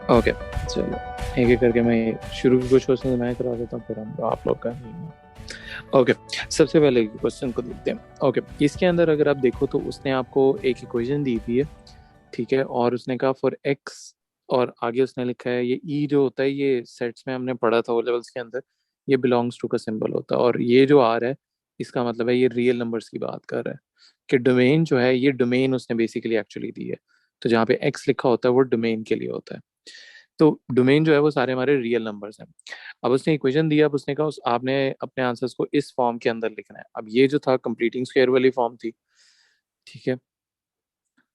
Okay, चलो एक एक करके मैं शुरू कुछ क्वेश्चन मैं करा देता हूँ, फिर हम आप लोग का। ओके, सबसे पहले क्वेश्चन को देखते हैं। ओके, इसके अंदर अगर आप देखो तो उसने आपको एक इक्वेशन दी हुई है, ठीक है, और उसने कहा फॉर एक्स, और आगे उसने लिखा है ये ई जो होता है, ये सेट्स में हमने पढ़ा था ओ लेवल्स के अंदर, ये बिलोंग्स टू का सिंबल होता है, और ये जो आर है इसका मतलब है ये रियल नंबर्स की बात कर रहा है, कि डोमेन जो है ये डोमेन उसने बेसिकली एक्चुअली दी है। तो जहाँ पे एक्स लिखा होता है वो डोमेन के लिए होता है। तो डोमेन जो है वो सारे हमारे रियल नंबर्स हैं। अब उसने इक्वेशन दिया, अब उसने कहा आपने अपने आंसर्स को इस फॉर्म के अंदर लिखना है। अब ये जो था कंप्लीटिंग स्क्वायर वाली फॉर्म थी, ठीक है।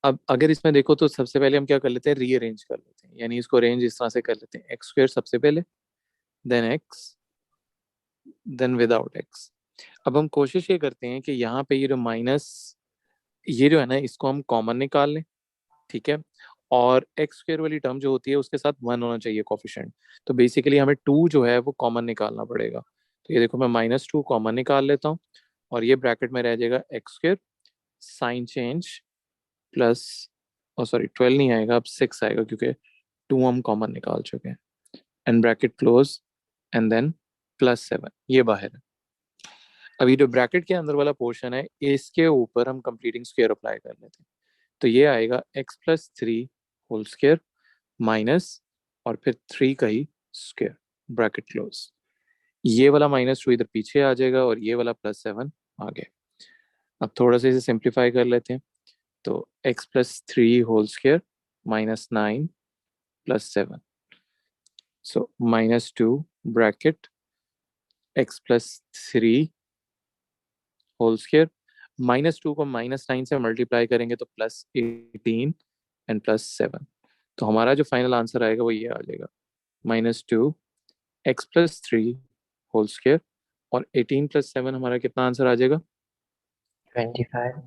अब अगर इसमें देखो तो सबसे पहले हम क्या कर लेते हैं, रीअरेंज कर लेते हैं, यानी इसको रेंज इस तरह से कर लेते हैं, एक्स स्क्वायर सबसे पहले, then X, then without X. अब हम कोशिश ये करते हैं कि यहाँ पे ये जो माइनस, ये जो है ना, इसको हम कॉमन निकाल लें, ठीक है। और एक्स स्क्वायर वाली टर्म जो होती है उसके साथ वन होना चाहिए कोफिशिएंट। तो बेसिकली हमें टू जो है वो कॉमन निकालना पड़ेगा। तो ये देखो मैं -2 कॉमन निकाल लेता हूँ, और ये ब्रैकेट में रह जाएगा x square sign change plus, oh sorry 12 नहीं आएगा, अब 6 आएगा क्योंकि टू हम कॉमन निकाल चुके हैं, and bracket close, and then +7 ये बाहर है। अभी जो ब्रैकेट के अंदर वाला पोर्शन है इसके ऊपर हम कंप्लीटिंग स्क्वायर अप्लाई कर लेते हैं। तो ये आएगा x+3 होल स्क्वायर माइनस, और फिर 3 का ही स्क्वायर, ब्रैकेट क्लोज। ये वाला -2 इधर पीछे आ जाएगा, और ये वाला +7 आगे। अब थोड़ा सा इसे सिंप्लीफाई कर लेते हैं। तो x+3 होल स्क्वायर -9 +7, सो -2 ब्रैकेट x+3 होल स्क्वायर, -2 को -9 से मल्टीप्लाई करेंगे तो +18 एंड +7। तो हमारा जो फाइनल आंसर आएगा वो ये आ जाएगा, -2 x+3 होल स्क्वायर, और 18 + 7 हमारा कितना आंसर आ जाएगा? 25।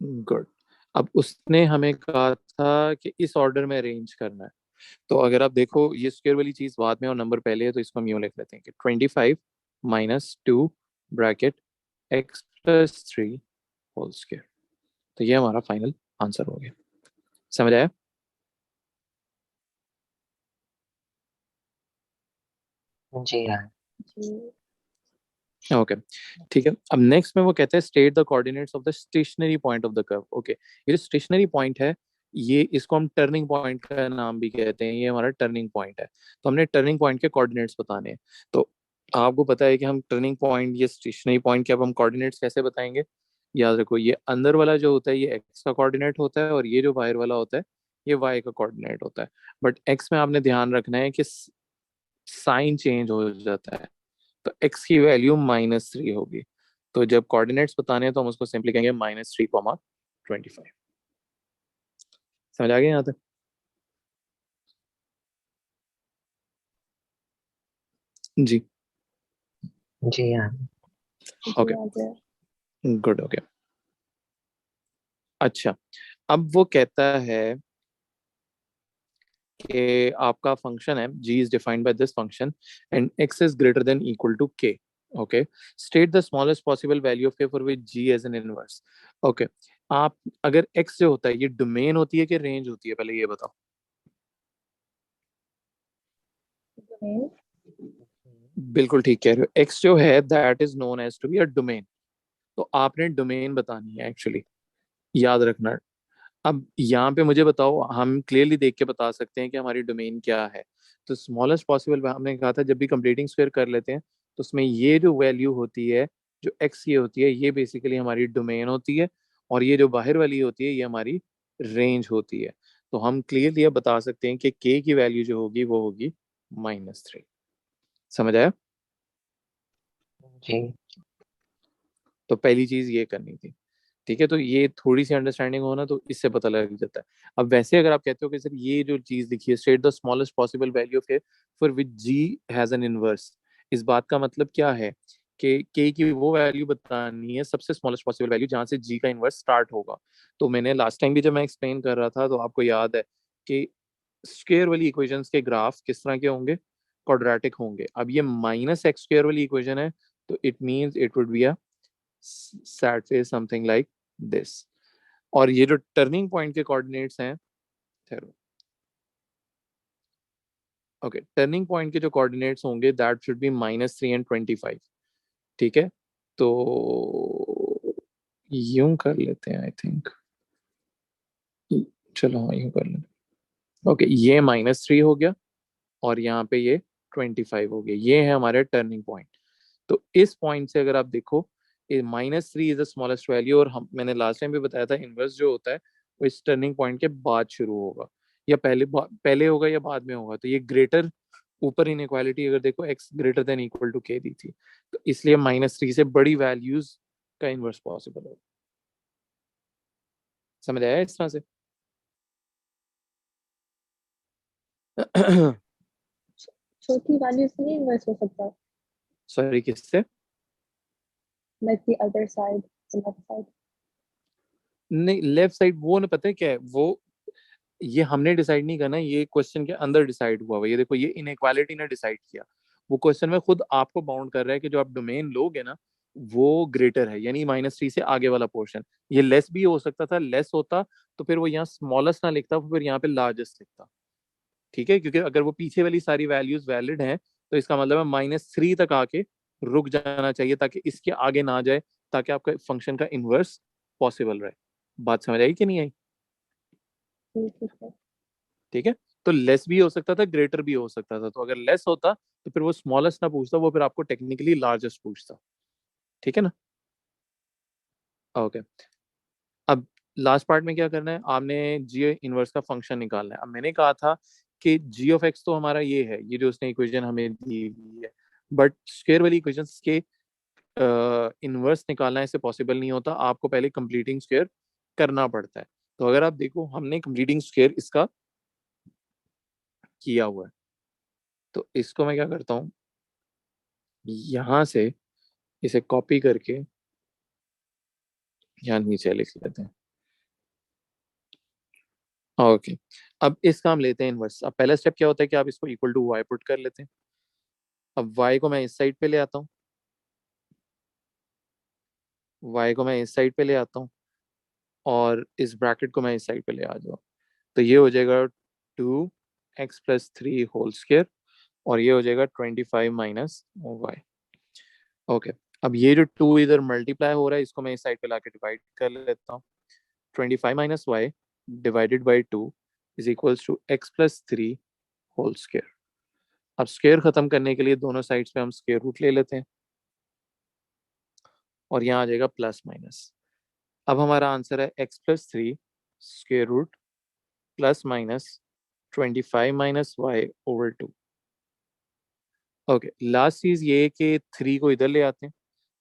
गुड। अब उसने हमें कहा था कि इस ऑर्डर में अरेंज करना है। तो अगर आप देखो ये स्क्वायर वाली चीज बाद में और नंबर पहले है, तो इसको हम यूं लिख लेते हैं कि 25 -2 ब्रैकेट x+3 होल स्क्वायर। तो ये हमारा फाइनल आंसर हो गया। समझ आया? जी हाँ। ओके, ठीक है। अब नेक्स्ट में वो कहते हैं state the coordinates of the stationary point of the curve. Okay, ये जो स्टेशनरी पॉइंट है, ये इसको हम टर्निंग पॉइंट का नाम भी कहते हैं, ये हमारा टर्निंग पॉइंट है। तो हमने टर्निंग पॉइंट के कोऑर्डिनेट्स बताने हैं। तो आपको पता है कि हम टर्निंग पॉइंट, ये स्टेशनरी पॉइंट के अब हम कोऑर्डिनेट्स कैसे बताएंगे? याद रखो, ये अंदर वाला जो होता है ये एक्स का कोऑर्डिनेट होता है, और ये जो बाहर वाला होता है ये वाई का कोऑर्डिनेट होता है। बट एक्स में आपने ध्यान रखना है कि साइन चेंज हो जाता है, तो x की वैल्यू -3 होगी। तो जब कोऑर्डिनेट्स बताने हैं तो हम उसको सिंपली कहेंगे -3, 25। समझ आ गया यहाँ तक? जी। जी हाँ। Okay, good, okay. अच्छा, अब वो कहता है कि आपका फंक्शन है g is defined by this function and x is greater than equal to k। Okay, state the smallest possible value of k for which g as an inverse. Okay, आप अगर x जो होता है ये domain होती है कि range होती है, पहले ये बताओ। बिल्कुल ठीक कह रहे हो, एक्स जो है that is known as to be a domain. तो आपने डोमेन बतानी है एक्चुअली, याद रखना। अब यहाँ पे मुझे बताओ, हम क्लियरली देख के बता सकते हैं कि हमारी डोमेन क्या है। तो स्मॉलेस्ट पॉसिबल हमने कहा था जब भी कंप्लीटिंग स्क्वायर कर लेते हैं तो उसमें ये जो वैल्यू होती है, जो एक्स ये होती है, ये बेसिकली हमारी डोमेन होती है, और ये जो बाहर वाली होती है ये हमारी रेंज होती है। तो हम क्लियरली ये बता सकते हैं कि के की वैल्यू जो होगी वो होगी -3। समझ आया? जी। तो पहली चीज ये करनी थी, ठीक है। तो ये थोड़ी सी अंडरस्टैंडिंग हो ना तो इससे पता लग जाता है। अब वैसे अगर आप कहते हो कि सर ये जो चीज लिखी है state the smallest possible value of A for which G has an inverse, इस बात का मतलब क्या है कि के की वो वैल्यू बतानी है सबसे स्मॉलेस्ट पॉसिबल वैल्यू जहां से जी का इनवर्स स्टार्ट होगा। तो मैंने लास्ट टाइम भी जब मैं एक्सप्लेन कर रहा था तो आपको याद है कि स्क्वायर वाली इक्वेशंस के ग्राफ किस तरह के होंगे, क्वाड्रेटिक होंगे। अब ये -x² वाली इक्वेशन है, तो it means it would be a sad face something like this. और ये जो टर्निंग पॉइंट के कोऑर्डिनेट्स हैं, ठहरो, ओके, टर्निंग पॉइंट के जो कोऑर्डिनेट्स होंगे दैट शुड बी -3 एंड 25। ठीक है, तो यूं कर लेते हैं आई थिंक। चलो हाँ यूं कर लेते हैं। ओके, ये -3 हो गया और यहाँ पे ये 25 हो गया। ये है हमारे टर्निंग पॉइंट। तो इस पॉइंट से अगर आप देखो, -3 इज द स्मॉलेस्ट वैल्यू, और हम मैंने लास्ट टाइम भी बताया था इनवर्स जो होता है वो इस टर्निंग पॉइंट के बाद शुरू होगा, या पहले होगा या बाद में होगा। तो ये ग्रेटर, ऊपर इनइक्वालिटी अगर देखो x greater than equal to k दी थी, तो इसलिए -3 से बड़ी वैल्यूज का इनवर्स पॉसिबल होगा। समझ आया इस तरह से? छोटी वैल्यू से नहीं इन्वर्स हो सकता, सॉरी, किससे? like the other side, the left side. नहीं, लेफ्ट साइड वो ना, पता है क्या है वो, ये हमने डिसाइड नहीं करना, ये क्वेश्चन के अंदर डिसाइड हुआ हुआ। ये देखो, ये इनइक्वालिटी ने डिसाइड किया। वो क्वेश्चन में खुद आपको बाउंड कर रहा है कि जो आप डोमेन लोगे ना वो ग्रेटर है, यानी -3 से आगे वाला पोर्शन। ये लेस भी हो सकता था, लेस होता तो फिर वो यहाँ स्मॉलेस्ट ना लिखता, फिर यहाँ पे लार्जेस्ट लिखता। ठीक है, क्योंकि अगर वो पीछे वाली सारी वैल्यूज वैलिड हैं तो इसका मतलब है -3 तक आके रुक जाना चाहिए, ताकि इसके आगे ना जाए, ताकि आपका फंक्शन का इनवर्स पॉसिबल रहे। बात समझ आई कि नहीं आई? ठीक है। ठीक है, तो लेस भी हो सकता था, ग्रेटर भी हो सकता था। तो अगर लेस होता तो फिर वो स्मॉलेस्ट ना पूछता, वो फिर आपको टेक्निकली लार्जेस्ट पूछता। ठीक है ना? ओके, अब लास्ट पार्ट में क्या करना है, आपने जी इनवर्स का फंक्शन निकालना है। अब मैंने कहा था कि जी ऑफ एक्स तो हमारा ये है, ये जो उसने इक्वेशन हमें दी हुई है, बट स्क्वायर वाली इक्वेशन के इनवर्स निकालना ऐसे पॉसिबल नहीं होता, आपको पहले कंप्लीटिंग स्क्वायर करना पड़ता है। तो अगर आप देखो, हमने कंप्लीटिंग स्क्वायर इसका किया हुआ है, तो इसको मैं क्या करता हूँ, यहां से इसे कॉपी करके यहाँ नीचे लिख लेते हैं। ओके, अब इसका हम लेते हैं इनवर्स। अब पहला स्टेप क्या होता है कि आप इसको इक्वल टू वाई पुट कर लेते हैं। अब वाई को मैं इस साइड पे ले आता हूँ, वाई को मैं इस साइड पे ले आता हूँ, और इस ब्रैकेट को मैं इस साइड पे ले आ जाऊँ। तो ये हो जाएगा 2x+3 होल स्क्वायर, और ये हो जाएगा 25 माइनस वाई। ओके, अब ये जो 2 इधर मल्टीप्लाई हो रहा है, इसको मैं इस साइड पे लाके डिवाइड कर लेता हूँ। 25 minus Y divided by 2 is equals to x+3 whole square. अब स्क्वायर खत्म करने के लिए दोनों साइड्स पे हम स्क्वायर रूट ले लेते हैं, और यहाँ आ जाएगा प्लस माइनस। अब हमारा आंसर है x+3 square root plus minus 25 minus Y over 2। Okay, last चीज ये कि 3 को इधर ले आते हैं,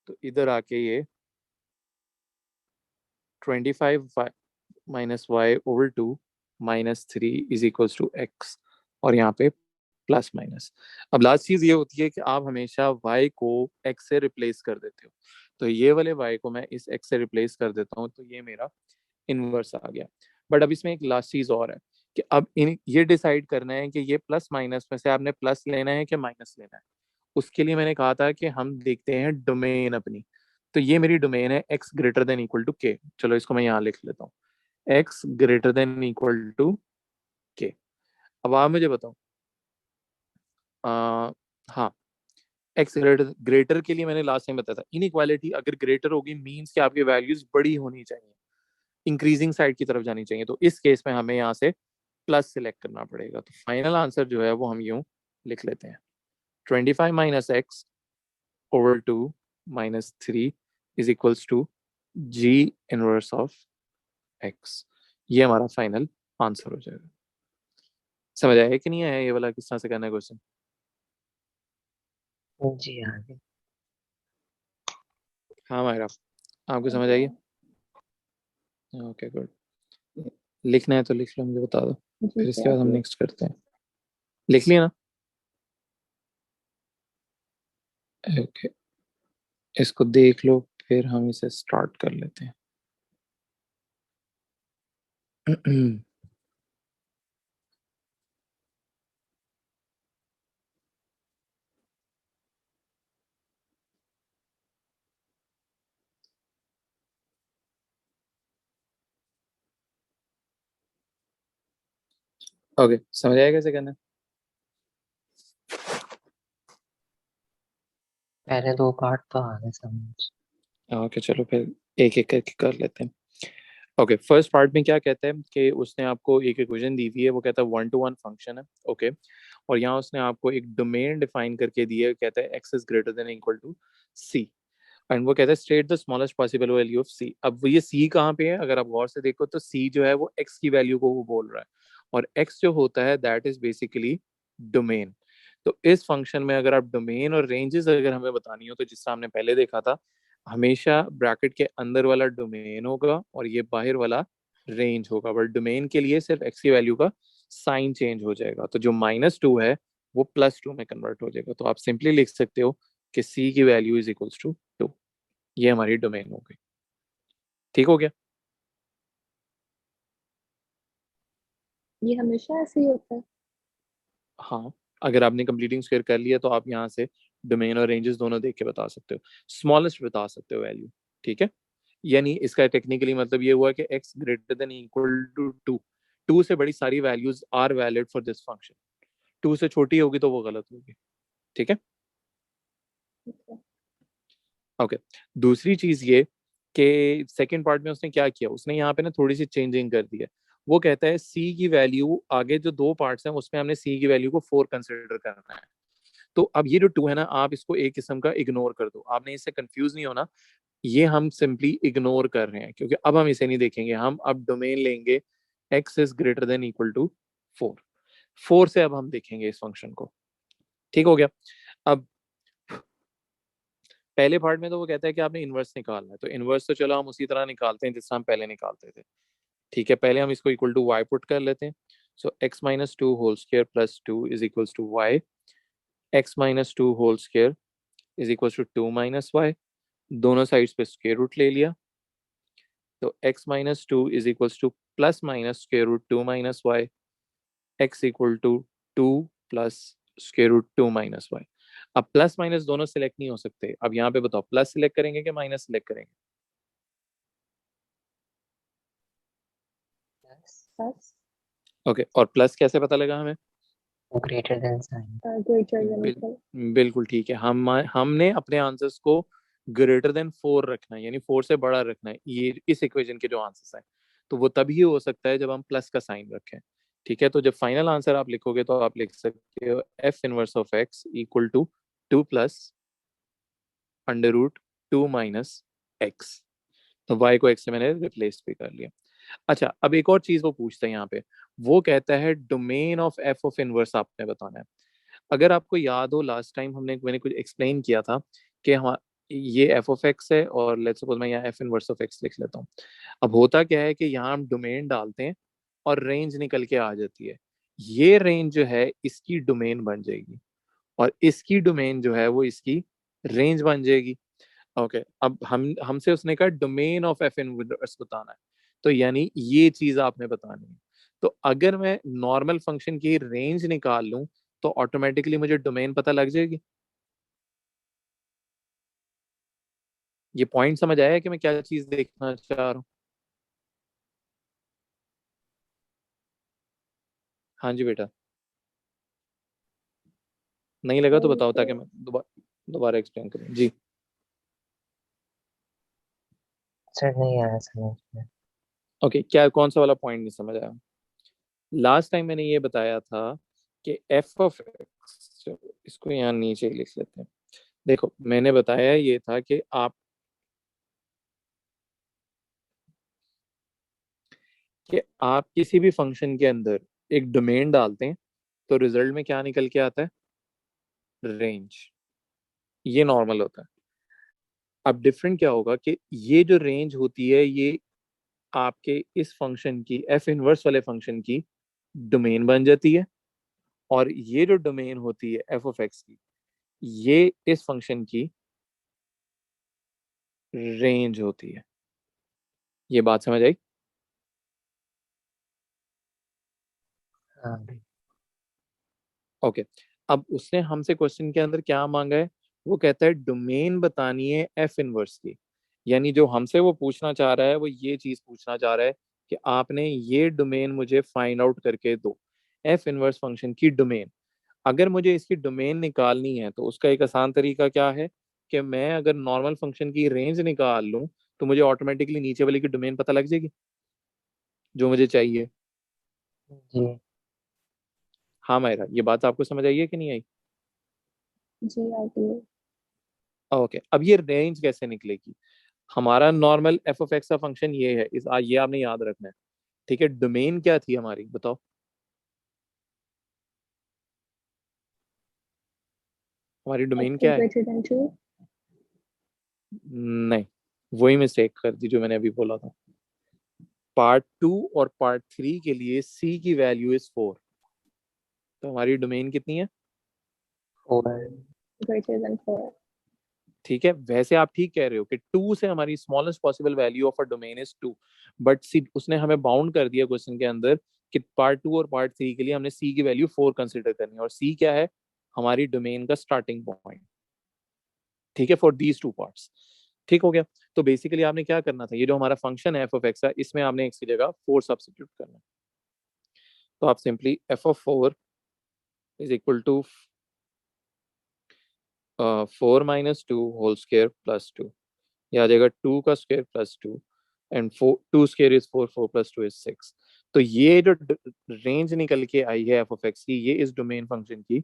तो इधर आके ये 25 minus Y over 2 -3 is equals to x, और यहाँ पे प्लस माइनस। अब लास्ट चीज ये होती है कि आप हमेशा y को x से रिप्लेस कर देते हो। तो ये वाले y को मैं इस x से रिप्लेस कर देता हूँ, तो ये मेरा इनवर्स आ गया। बट अब इसमें एक लास्ट चीज और है कि अब इन ये डिसाइड करना है कि ये प्लस माइनस में से आपने प्लस लेना है कि माइनस लेना है। उसके लिए मैंने कहा था कि हम देखते हैं डोमेन अपनी। तो ये मेरी डोमेन है x greater than equal to K. चलो इसको मैं यहाँ लिख लेता हूँ, x greater than equal to K. अब आप मुझे बताओ, हाँ, एक्स ग्रेटर के लिए मैंने लास्ट टाइम बताया था, इनइक्वालिटी अगर ग्रेटर होगी मींस कि आपकी वैल्यूज बड़ी होनी चाहिए, इंक्रीजिंग साइड की तरफ जानी चाहिए। तो इस केस में हमें यहाँ से प्लस सिलेक्ट करना पड़ेगा। तो फाइनल आंसर जो है वो हम यूं लिख लेते हैं, 25 minus X over 2 -3 is equals to G inverse of X. ये हमारा फाइनल आंसर हो जाएगा। समझ आया कि नहीं आया ये वाला किस तरह से करना है क्वेश्चन? जी हाँ जी। हाँ मायरा, आपको समझ आई? Okay good. लिखना है तो लिख लो, मुझे बता दो, जी फिर इसके सर। बाद हम नेक्स्ट करते हैं। लिख लिया ना? ओके, इसको देख लो, फिर हम इसे स्टार्ट कर लेते हैं। ओके, समझ आया कैसे करना है? पहले दो पार्ट तो आ गए समझ। ओके चलो फिर एक एक करके कर लेते हैं। ओके फर्स्ट पार्ट में क्या कहता है कि उसने आपको एक इक्वेशन दी हुई है, वो कहता है 1 to 1 फंक्शन है। ओके और यहाँ उसने आपको एक डोमेन डिफाइन करके दिया है, कहता है x is greater than equal to c, and वो कहता है state the smallest possible value of c. अब ये सी कहाँ पे है, अगर आप गौर से देखो तो सी जो है वो एक्स की वैल्यू को वो बोल रहा है, और एक्स जो होता है दैट इज बेसिकली डोमेन। तो इस फंक्शन में अगर आप डोमेन और रेंजेस अगर हमें बतानी हो तो जिस तरह हमने पहले देखा था, हमेशा ब्रैकेट के अंदर वाला डोमेन होगा और ये बाहर वाला रेंज होगा, बट डोमेन के लिए सिर्फ एक्स की वैल्यू का साइन चेंज हो जाएगा, तो जो -2 है वो +2 में कन्वर्ट हो जाएगा। तो आप सिंपली लिख सकते हो कि सी की वैल्यू इज इक्वल्स टू 2। ये हमारी डोमेन हो गई। ठीक हो गया। ये हमेशा ऐसे ही होता है। हाँ अगर आपने कंप्लीटिंग स्क्वायर कर लिया तो आप यहाँ से डोमेन और रेंजेस दोनों देख के बता सकते हो, स्मॉलेस्ट बता सकते हो वैल्यू। ठीक है, यानी इसका टेक्निकली मतलब ये हुआ कि x greater than equal to 2, 2 से बड़ी सारी values are valid for this function, 2 से छोटी होगी तो वो गलत होगी। ठीक है। Okay. ओके दूसरी चीज ये कि सेकंड पार्ट में उसने क्या किया, उसने यहाँ पे ना थोड़ी सी चेंजिंग कर दी है। वो कहता है सी की वैल्यू, आगे जो दो पार्ट्स हैं उसमें हमने सी की वैल्यू को 4 कंसिडर करना है। तो अब ये जो 2 है ना, आप इसको एक किस्म का इग्नोर कर दो, आपने इससे कंफ्यूज नहीं होना। ये हम सिंपली इग्नोर कर रहे हैं क्योंकि अब हम इसे नहीं देखेंगे, हम अब डोमेन लेंगे X is greater than equal to 4। 4 से अब हम देखेंगे इस फंक्शन को। ठीक हो गया। अब पहले पार्ट में तो वो कहता है कि आपने इनवर्स निकालना है, तो इनवर्स तो चलो हम उसी तरह निकालते हैं जिस तरह हम पहले निकालते थे। ठीक है, पहले हम इसको इक्वल टू वाई पुट कर लेते हैं। So x-2 whole square plus 2 is equals to Y, x-2 whole square is equals to 2 minus Y, दोनों साइड्स पे स्क्वायर रूट ले लिया। तो x-2 is equals to plus minus square root 2 minus Y, x equal to 2 plus square root 2 minus Y. अब plus minus दोनों select नहीं हो सकते, अब यहाँ पे बताओ प्लस सिलेक्ट करेंगे कि माइनस सिलेक्ट करेंगे। प्लस Plus ओके और प्लस कैसे पता लगा हमें। Greater than sign. greater than बिल, equal. बिल्कुल ठीक है, हमने अपने आंसर्स को ग्रेटर देन 4 रखना है, यानी 4 से बड़ा रखना है, ये इस इक्वेशन के जो आंसर्स हैं। तो वो तभी हो सकता है जब हम प्लस का साइन रखें। ठीक है, तो जब फाइनल आंसर आप लिखोगे तो आप लिख सकते हो F inverse of X equal to 2 plus under root 2 minus X. तो वाई को एक्स से मैंने रिप्लेस भी कर लिया। अच्छा अब एक और चीज वो पूछता है यहाँ पे, वो कहता है domain of F of inverse आपने बताना है। अगर आपको याद हो लास्ट टाइम मैंने कुछ एक्सप्लेन किया था कि हम ये एफ ऑफ एक्स है और लेट्स सपोज मैं यहाँ एफ इनवर्स ऑफ एक्स लिख लेता हूँ। अब होता क्या है कि यहाँ हम डोमेन डालते हैं और रेंज निकल के आ जाती है, ये रेंज जो है इसकी डोमेन बन जाएगी और इसकी डोमेन जो है वो इसकी रेंज बन जाएगी। ओके अब हम हमसे उसने कहा डोमेन ऑफ एफ इनवर्स बताना है, तो यानी ये चीज आपने बतानी है। तो अगर मैं नॉर्मल फंक्शन की रेंज निकाल लूं तो ऑटोमेटिकली मुझे डोमेन पता लग जाएगी। ये पॉइंट समझ आया कि मैं क्या चीज देखना चाह रहा हूँ। हाँ जी बेटा, नहीं लगा तो बताओ ताकि तो मैं दोबारा दोबारा एक्सप्लेन करूँ जी। सर नहीं आया समझ में। ओके क्या कौन सा वाला पॉइंट नहीं समझ आया। लास्ट टाइम मैंने ये बताया था कि एफ ऑफ एक्स, इसको यहाँ नीचे लिख लेते हैं। देखो मैंने बताया ये था कि आप किसी भी फंक्शन के अंदर एक डोमेन डालते हैं तो रिजल्ट में क्या निकल के आता है, रेंज। ये नॉर्मल होता है। अब डिफरेंट क्या होगा कि ये जो रेंज होती है ये आपके इस फंक्शन की एफ इनवर्स वाले फंक्शन की डोमेन बन जाती है, और ये जो डोमेन होती है एफ ऑफ एक्स की, ये इस फंक्शन की रेंज होती है। ये बात समझ आई। हाँ भी। ओके अब उसने हमसे क्वेश्चन के अंदर क्या मांगा है, वो कहता है डोमेन बतानी है एफ इनवर्स की, यानी जो हमसे वो पूछना चाह रहा है वो ये चीज पूछना चाह रहा है कि आपने ये डोमेन मुझे फाइंड आउट करके दो, एफ इनवर्स फंक्शन की डोमेन। अगर मुझे इसकी डोमेन निकालनी है तो उसका एक आसान तरीका क्या है, कि मैं अगर नॉर्मल फंक्शन की रेंज निकाल लूं तो मुझे ऑटोमेटिकली नीचे वाले की डोमेन पता लग जाएगी जो मुझे चाहिए। जी हाँ मायरा, ये बात आपको समझ आई है कि नहीं आई? जी आती है। ओके, अब ये रेंज कैसे निकलेगी? हमारा नॉर्मल एफ ऑफ एक्स का फंक्शन ये है, ये आपने याद रखना है। ठीक है, डोमेन क्या थी हमारी, बताओ। हमारी X डोमेन is क्या है? greater than 2. नहीं, वही मिस्टेक कर दी जो मैंने अभी बोला था। पार्ट 2 और पार्ट 3 के लिए सी की वैल्यू इज 4। तो हमारी डोमेन कितनी है? 4 Greater than 4. ठीक है, वैसे आप ठीक कह रहे हो कि 2 से हमारी smallest possible value of a domain is 2, but c उसने हमें बाउंड कर दिया क्वेश्चन के अंदर कि पार्ट 2 और पार्ट 3 के लिए हमने सी की वैल्यू 4 कंसिडर करनी है, और सी क्या है? हमारी डोमेन का स्टार्टिंग पॉइंट। ठीक है, फॉर दीज टू पार्ट्स। ठीक हो गया। तो बेसिकली आपने क्या करना था, ये जो हमारा फंक्शन है एफ ऑफ एक्स है, इसमें आपने एक्स की जगह 4 सब्स्टिट्यूट करना है। तो आप simply F of 4 is equal to 4 - 2 whole square plus 2। यह आ जाएगा 2 का square plus 2, and 2 square is 4, 4 + 2 is 6। तो ये जो रेंज निकल के आई है एफ ऑफ एक्स की, ये इस डोमेन फंक्शन की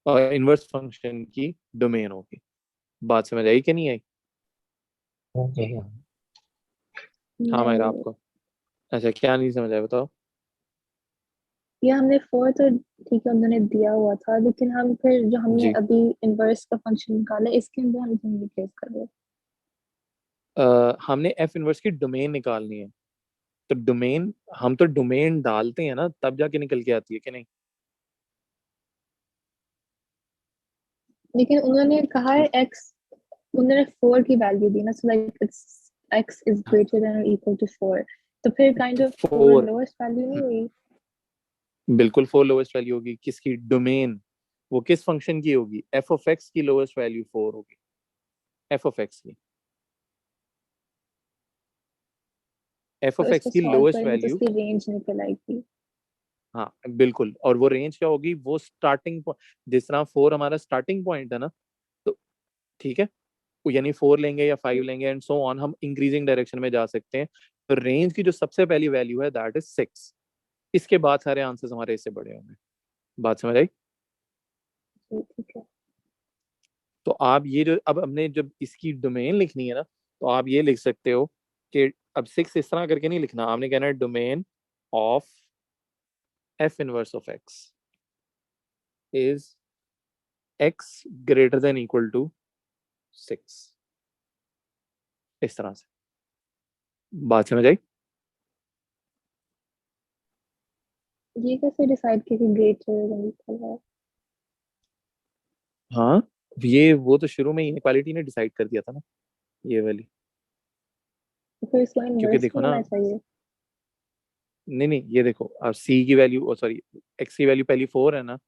इनवर्स फंक्शन की डोमेन होगी। बात समझ आई कि नहीं आई? जी हाँ। हाँ मायरा, नहीं, आपको अच्छा क्या नहीं समझ आया, बताओ। ये हमने 4 तो ठीक है उन्होंने दिया हुआ था, लेकिन हम फिर जो हमने जी, अभी इनवर्स का फंक्शन निकाला इसके अंदर हम क्यों रिप्लेस कर रहे हैं? हमने एफ इनवर्स की डोमेन निकालनी है। तो डोमेन, हम तो डोमेन डालते हैं ना तब जाके निकल के आती है कि नहीं? लेकिन उन्होंने कहा है x, उन्होंने 4 की वैल्यू दी ना, so like it's x is greater then और इक्वल टू 4, तो फिर काइंड तो ऑफ 4 फोर, लोएस्ट वैल्यू नहीं हुई? बिल्कुल 4 लोवेस्ट वैल्यू होगी। किसकी डोमेन? वो किस फंक्शन की होगी? एफ ऑफ एक्स की लोवेस्ट वैल्यू 4 होगी, एफ ऑफ एक्स की। एफ और ऑफ एक्स इसको की सॉल्व लोवेस्ट करेंगे तो वैल्यू, उसकी रेंज निकल आएगी। हाँ बिल्कुल, और वो रेंज क्या होगी? वो स्टार्टिंग पॉइंट, जिस तरह 4 हमारा स्टार्टिंग पॉइंट है ना, तो ठीक है, यानी 4 लेंगे या 5 लेंगे एंड सो ऑन, हम इंक्रीजिंग डायरेक्शन में जा सकते हैं। तो रेंज की जो सबसे पहली वैल्यू है दैट इज 6। इसके बाद सारे आंसर्स हमारे इससे बड़े होंगे। बात समझ आई? जी ठीक है। तो आप ये जो अब हमने जब इसकी डोमेन लिखनी है ना, तो आप ये लिख सकते हो कि अब 6 इस तरह करके नहीं लिखना, आपने कहना है domain of F inverse of X is X greater than equal to 6, इस तरह से। बात समझ आई? ये कैसे डिसाइड किया कि ग्रेटर देन इक्वल है? हाँ, ये वो तो शुरू में ही इनक्वालिटी ने डिसाइड कर दिया था ना, ये वाली। तो फिर इसको क्योंकि इनवर्स देखो नहीं ना, होना चाहिए? नहीं नहीं, ये देखो, अब सी की वैल्यू, सॉरी, एक्स की वैल्यू पहली 4 है ना,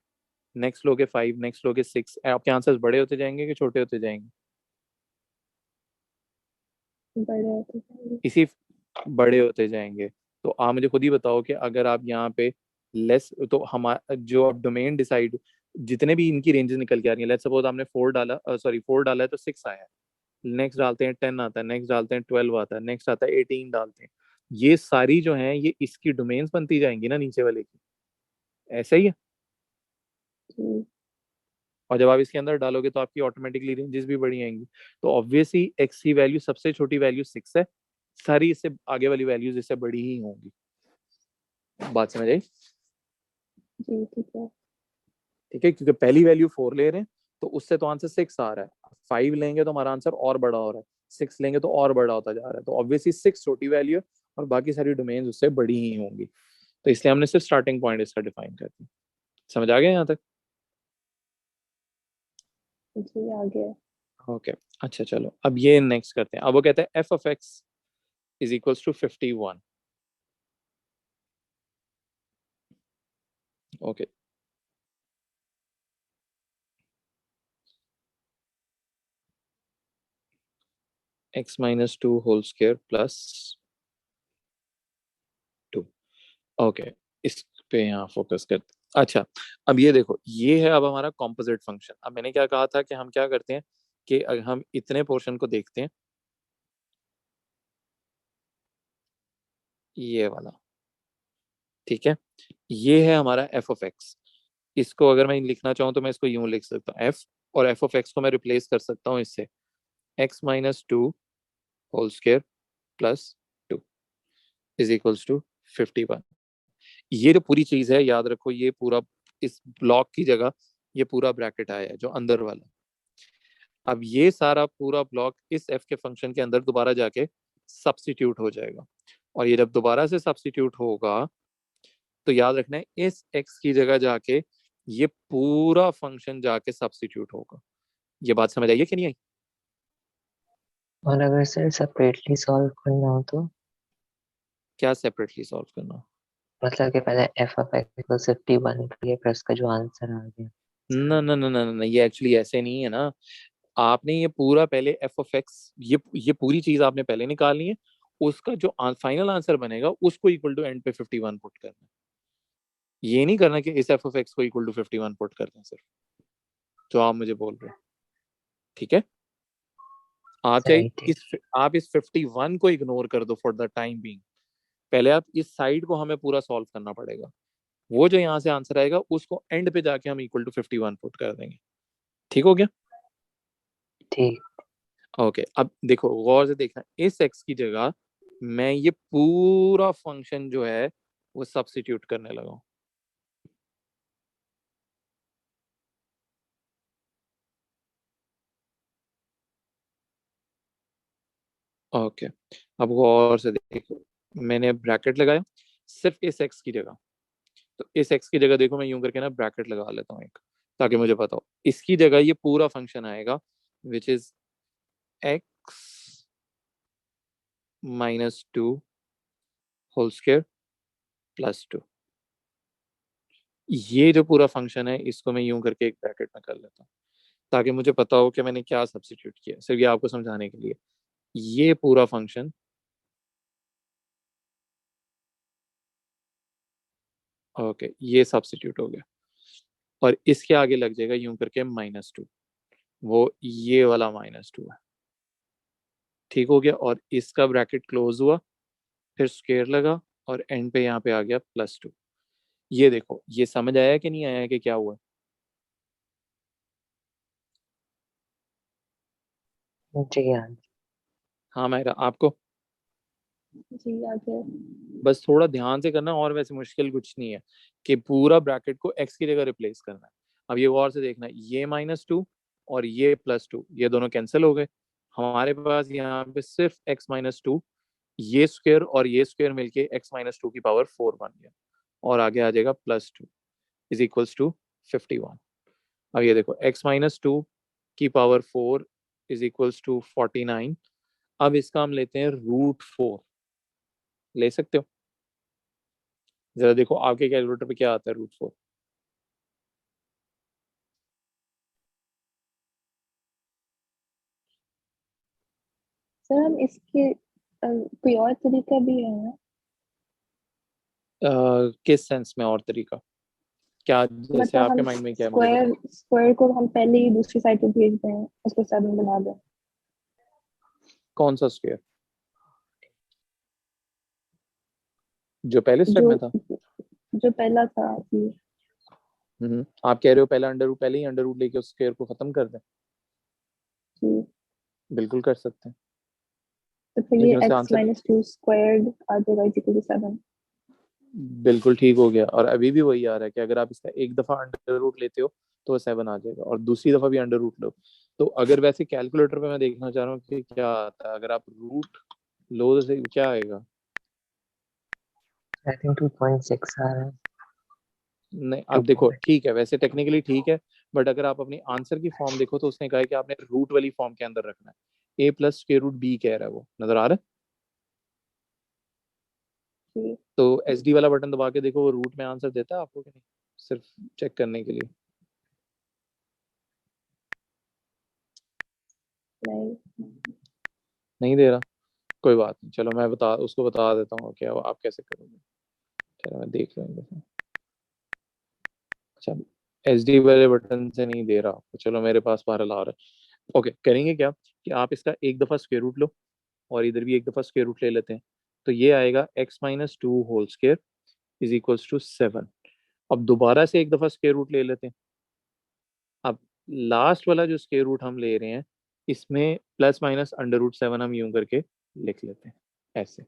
नेक्स्ट लोगे 5, नेक्स्ट लोगे 6, आपके आंसर्स बड़े होते जाएंगे कि छोटे होते जाएंगे? बड़े होते जाएंगे। इसी बड़े होते जाएंगे। तो आप मुझे खुद ही बताओ कि अगर आप यहाँ पे लेस, तो हमारा जो अब डोमेन डिसाइड, जितने भी इनकी रेंजेस निकल के आ रही है, लेट्स सपोज आपने 4 डाला, सॉरी 4 डाला है तो 6 आया है, नेक्स्ट डालते हैं 10 आता है, नेक्स्ट डालते हैं 12 आता है, नेक्स्ट आता है 18 डालते हैं, ये सारी जो हैं ये इसकी डोमेन्स बनती जाएंगी ना नीचे वाले की। ऐसा ही है। जी और जब आप इसके अंदर डालोगे तो आपकी ऑटोमेटिकली रेंजेस भी बढ़ी आएंगी। तो ऑब्वियसली एक्स की वैल्यू, सबसे छोटी वैल्यू 6 है, सारी इससे आगे वाली वैल्यूज इससे बड़ी ही होंगी। बात समझ आई? जी ठीक है। ठीक है, क्योंकि पहली वैल्यू 4 ले रहे हैं तो उससे तो आंसर 6 आ रहा है, 5 लेंगे तो हमारा आंसर और बड़ा हो रहा है, 6 लेंगे तो और बड़ा होता जा रहा है, तो ऑब्वियसली 6 छोटी वैल्यू है और बाकी सारी डोमेन्स उससे बड़ी ही होंगी। तो इसलिए हमने सिर्फ स्टार्टिंग पॉइंट इसका डिफाइन कर दिया। समझ आ गया यहाँ तक? जी आ गया। ओके, अच्छा चलो अब ये नेक्स्ट करते हैं। अब वो कहते हैं F of X is equals to 51। Okay, x - 2 whole square plus 2। Okay, इस पे यहाँ फोकस करते हैं। अच्छा, अब ये देखो, ये है अब हमारा कॉम्पोजिट फंक्शन। अब मैंने क्या कहा था कि हम क्या करते हैं, कि अगर हम इतने पोर्शन को देखते हैं, ये वाला, ठीक है, ये है हमारा एफ ऑफ एक्स। इसको अगर मैं लिखना चाहूँ तो मैं इसको यूं लिख सकता हूँ एफ, और एफ ऑफ एक्स को मैं रिप्लेस कर सकता हूँ इससे X minus two whole square plus two is equals to 51। ये जो पूरी चीज है याद रखो, ये पूरा इस ब्लॉक की जगह ये पूरा ब्रैकेट आया है जो अंदर वाला। अब ये सारा पूरा ब्लॉक इस एफ के फंक्शन के अंदर दोबारा जाके सब्स्टिट्यूट हो जाएगा, और ये जब दोबारा से सब्स्टिट्यूट होगा तो याद रखना है इस एक्स की जगह जाके ये पूरा फंक्शन जाके सब्स्टिट्यूट होगा। ये बात समझ आई है कि नहीं आई? और अगर सर सेपरेटली सॉल्व करना हो तो क्या सेपरेटली सॉल्व करना? मतलब कि पहले एफ ऑफ एक्स इक्वल 51 किया फिर उसका जो आंसर आ गया। ना ना ना ना ना, ये एक्चुअली ऐसे नहीं है ना। आपने ये पूरा पहले एफ ऑफ एक्स, ये पूरी चीज आपने पहले निकालनी है, उसका जो फाइनल आंसर बनेगा उसको इक्वल टू एंड पे 51 पुट करना है। ये नहीं करना कि इस एफ ऑफ एक्स को इक्वल टू 51 पुट करना है सिर्फ, जो आप मुझे बोल रहे हो, ठीक है। आप चाहे सही ठीक। आप इस 51 को इग्नोर कर दो फॉर द टाइम बीइंग, पहले आप इस साइड को हमें पूरा सॉल्व करना पड़ेगा। वो जो यहाँ से आंसर आएगा उसको एंड पे जाके हम इक्वल टू 51 पुट कर देंगे। ठीक हो गया? ठीक। ओके, अब देखो गौर से देखना, इस एक्स की जगह मैं ये पूरा फंक्शन जो है वो सब्स्टिट्यूट करने लगा हूं। ओके, अब गौर से देखो, मैंने ब्रैकेट लगाया सिर्फ इस एक्स की जगह। तो इस एक्स की जगह देखो मैं यूं करके ना ब्रैकेट लगा लेता हूँ एक, ताकि मुझे पता हो इसकी जगह ये पूरा फंक्शन आएगा which is X minus two whole square plus two. ये जो पूरा फंक्शन है इसको मैं यूं करके एक ब्रैकेट में कर लेता हूँ, ताकि मुझे पता हो कि मैंने क्या सब्स्टिट्यूट किया, सिर्फ ये आपको समझाने के लिए। ये पूरा फंक्शन, ओके, ये सब्स्टिट्यूट हो गया, और इसके आगे लग जाएगा यूं करके माइनस टू, वो ये वाला माइनस टू है। ठीक हो गया, और इसका ब्रैकेट क्लोज हुआ, फिर स्क्वायर लगा, और एंड पे यहाँ पे आ गया प्लस टू। ये देखो, ये समझ आया कि नहीं आया कि क्या हुआ? जी हाँ। हाँ मेरा आपको, जी आगे। बस थोड़ा ध्यान से करना, और वैसे मुश्किल कुछ नहीं है कि पूरा ब्रैकेट को एक्स की जगह रिप्लेस करना है। अब ये गौर से देखना, ये माइनस टू और ये प्लस टू, ये दोनों कैंसिल हो गए। हमारे पास यहाँ पे सिर्फ एक्स माइनस टू, ये स्क्वायर और ये स्क्वायर मिलके एक्स माइनस टू की पावर 4 बन गया, और आगे आ जाएगा plus two is equals to 51। अब ये देखो एक्स माइनस टू की पावर 4 इज इक्वल्स टू 49। अब इसका हम लेते हैं रूट 4, ले सकते हो? जरा देखो आपके कैलकुलेटर पे क्या आता है रूट 4। सर हम इसके कोई और तरीका भी है ना? किस सेंस में और तरीका? क्या जैसे मतलब आपके हम माइंड में क्या है मुझे स्क्वायर बताओ। स्क्वायर को हम पहले ही दूसरी साइड पे भेज दें, उसको 7 बना दें। कौन सा स्क्वायर? जो पहले स्टेप जो में था? जो पहला था कि आप कह रहे हो पहले अंडर रूट, पहले ही अंडर रूट लेके उस स्क्वायर को खत्म कर दें? कि बिल्कुल कर सकते हैं, तो फिर ये लेकिन उससे x answer minus two squared आ जाएगा इज इक्वल टू 7। बिल्कुल ठीक हो गया। और अभी भी वही आ रहा है कि अगर आप इसका एक दफा अंडर रूट लेते हो तो 7 आ जाएगा, और दूसरी दफा भी अंडर रूट लो। तो अगर वैसे कैलकुलेटर पे मैं देखना चाह रहा हूँ कि क्या आता है, अगर आप रूट लो तो क्या आएगा? आई थिंक 2.6 आ रहा है। नहीं, टू अब देखो पॉइंट ठीक है, वैसे टेक्निकली ठीक है, बट अगर आप अपनी आंसर की फॉर्म देखो तो उसने कहा है कि आपने रूट वाली फॉर्म के अंदर रखना है। ए प्लस स्क्वायर रूट बी कह रहा है, वो नजर आ रहा है? कि तो एस डी वाला बटन दबा के देखो, वो रूट में आंसर देता है आपको कि नहीं, सिर्फ चेक करने के लिए। नहीं। नहीं दे रहा? कोई बात नहीं, चलो मैं बता उसको बता देता हूँ क्या आप कैसे करोगे। चलो मैं देख लूँगा। अच्छा, एच डी वाले बटन से नहीं दे रहा, तो चलो मेरे पास बहरहाल आ रहा है। ओके, करेंगे क्या कि आप इसका एक दफ़ा स्क्वायर रूट लो और इधर भी एक दफ़ा स्क्वायर रूट ले लेते हैं, तो ये आएगा x-2 whole square is equals to 7। अब दोबारा से एक दफ़ा स्क्वायर रूट ले लेते हैं। अब लास्ट वाला जो स्क्वायर रूट हम ले रहे हैं, इसमें प्लस माइनस √7 हम यूं करके लिख लेते हैं ऐसे।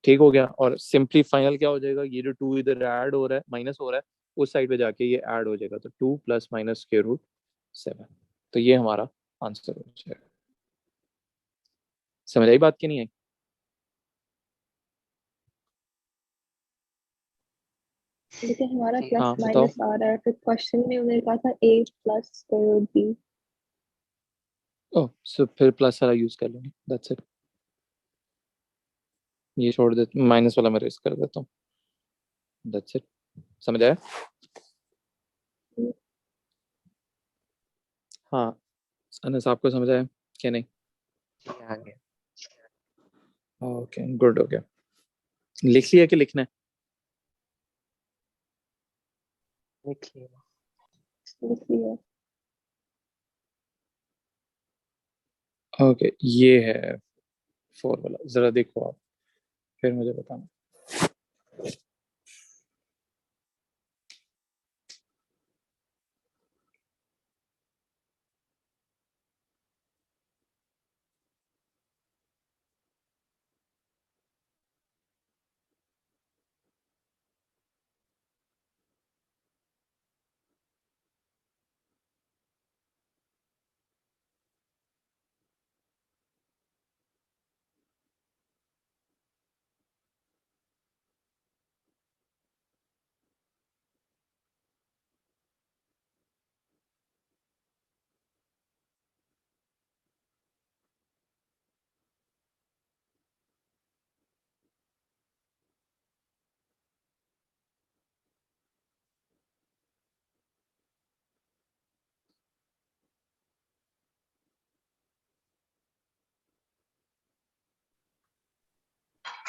ठीक हो गया। और सिंपली फाइनल क्या हो जाएगा, ये जो 2 इधर ऐड हो रहा है, माइनस हो रहा है, उस साइड पे जाके ये ऐड हो जाएगा, तो 2 प्लस माइनस √7। तो ये हमारा आंसर हो जाएगा। समझ आई बात की नहीं आई? लेकिन हमारा जी प्लस हाँ बताओ। माइनस आ रहा है, फिर क्वेश्चन में उन्होंने कहा था a plus square root b। Oh, so फिर प्लस वाला यूज कर लेंगे, दैट्स इट। ये छोड़ दे, माइनस वाला मैं रेस कर देता हूँ, दैट्स इट। समझ आया? हाँ, अनस आपको समझ आया क्या नहीं? जी आ गया। ओके, गुड हो गया। लिख लिया कि लिखना है? लिख लिया। लिख लिया। ओके, ये है 4 वाला, जरा देखो आप, फिर मुझे बताना।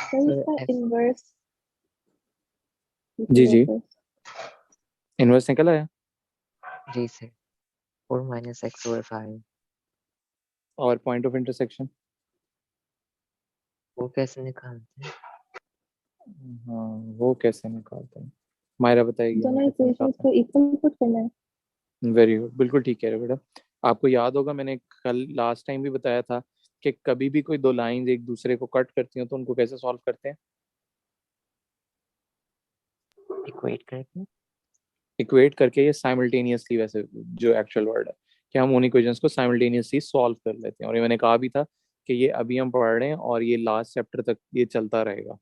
सर सर इसका एक्स इनवर्स जी जी, फिर इनवर्स निकल आया। जी सर 4 माइनस एक्स ओवर 5 और पॉइंट ऑफ इंटरसेक्शन? वो कैसे निकालते हैं? हाँ, वो कैसे निकालते हैं, मायरा बताएगी हमें दोनों कैसे इक्वेशंस निकालते को इक्वल पुट करना है। हैं। वेरी गुड, बिल्कुल ठीक कह रहे हो बेटा। आपको याद होगा मैंने कल लास्ट टाइम भी बताया था कि कभी भी कोई दो लाइंस एक दूसरे को कट करती हैं तो उनको कैसे सॉल्व करते हैं? इक्वेट करके। इक्वेट करके, या साइमल्टेनियसली, वैसे जो एक्चुअल वर्ड है, कि हम उन इक्वेशंस को साइमल्टेनियसली सॉल्व कर लेते हैं। और ये मैंने कहा भी था कि ये अभी हम पढ़ रहे हैं और ये लास्ट चैप्टर तक ये चलता रहेगा,